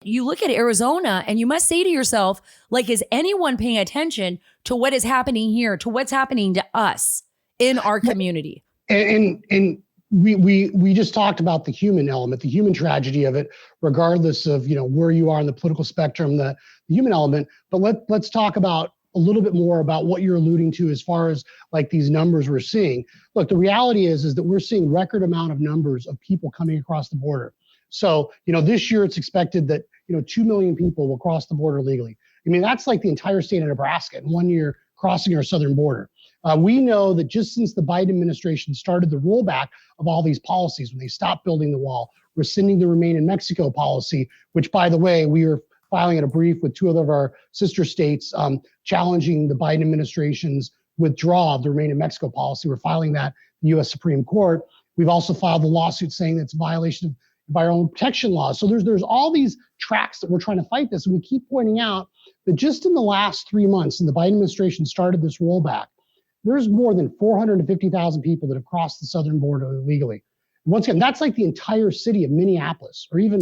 You look at Arizona and you must say to yourself, like, is anyone paying attention to what is happening here, to what's happening to us in our community? And we just talked about the human element, the human tragedy of it, regardless of, where you are on the political spectrum, the human element. But let's talk about a little bit more about what you're alluding to as far as like these numbers we're seeing. Look, the reality is that we're seeing record amount of numbers of people coming across the border. So, this year it's expected that, 2 million people will cross the border legally. I mean, that's like the entire state of Nebraska in 1 year crossing our southern border. We know that just since the Biden administration started the rollback of all these policies, when they stopped building the wall, rescinding the Remain in Mexico policy, which, by the way, we are filing a brief with two of our sister states challenging the Biden administration's withdrawal of the Remain in Mexico policy. We're filing that in the U.S. Supreme Court. We've also filed a lawsuit saying that it's a violation of environmental protection laws. So there's all these tracks that we're trying to fight this. And we keep pointing out that just in the last 3 months, since the Biden administration started this rollback, there's more than 450,000 people that have crossed the southern border illegally. Once again, that's like the entire city of Minneapolis, or even,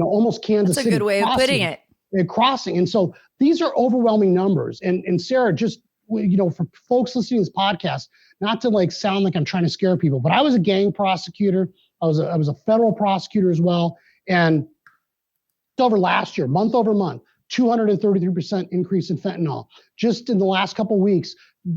almost Kansas City. That's a good way of putting it. Crossing. And so these are overwhelming numbers. And Sara, just, for folks listening to this podcast, not to like sound like I'm trying to scare people, but I was a gang prosecutor. I was a federal prosecutor as well. And over last year, month over month, 233% increase in fentanyl. Just in the last couple of weeks,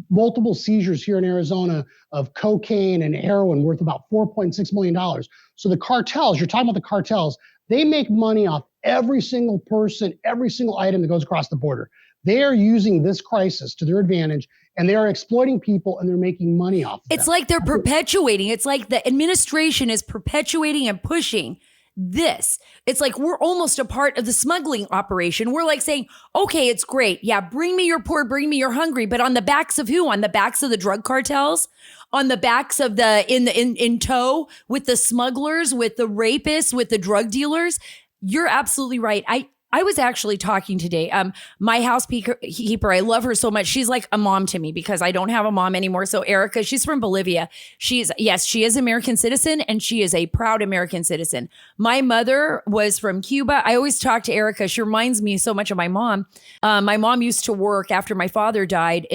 multiple seizures here in Arizona of cocaine and heroin worth about $4.6 million. So the cartels, you're talking about the cartels, they make money off every single person, every single item that goes across the border. They are using this crisis to their advantage, and they are exploiting people, and they're making money off of It's them. like they're perpetuating. It's like the administration is perpetuating and pushing this. It's like we're almost a part of the smuggling operation. We're like saying, okay, it's great. Yeah, bring me your poor, bring me your hungry. But on the backs of who? On the backs of the drug cartels? On the backs of in tow with the smugglers, with the rapists, with the drug dealers? You're absolutely right. I was actually talking today. My housekeeper, I love her so much. She's like a mom to me because I don't have a mom anymore. So Erica, she's from Bolivia. She is American citizen, and she is a proud American citizen. My mother was from Cuba. I always talk to Erica. She reminds me so much of my mom. My mom used to work after my father died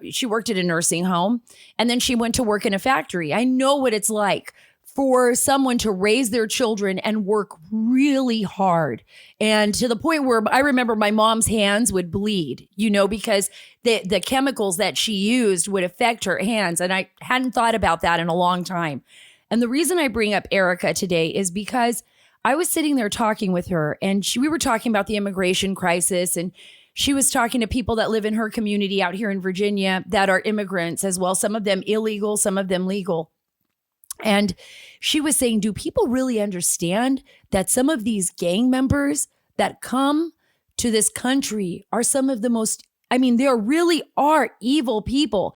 she worked at a nursing home, and then she went to work in a factory. I know what it's like for someone to raise their children and work really hard. And to the point where I remember my mom's hands would bleed, because the chemicals that she used would affect her hands. And I hadn't thought about that in a long time. And the reason I bring up Erica today is because I was sitting there talking with her, and we were talking about the immigration crisis, and she was talking to people that live in her community out here in Virginia that are immigrants as well. Some of them illegal, some of them legal. And she was saying, do people really understand that some of these gang members that come to this country are some of the most, there really are evil people.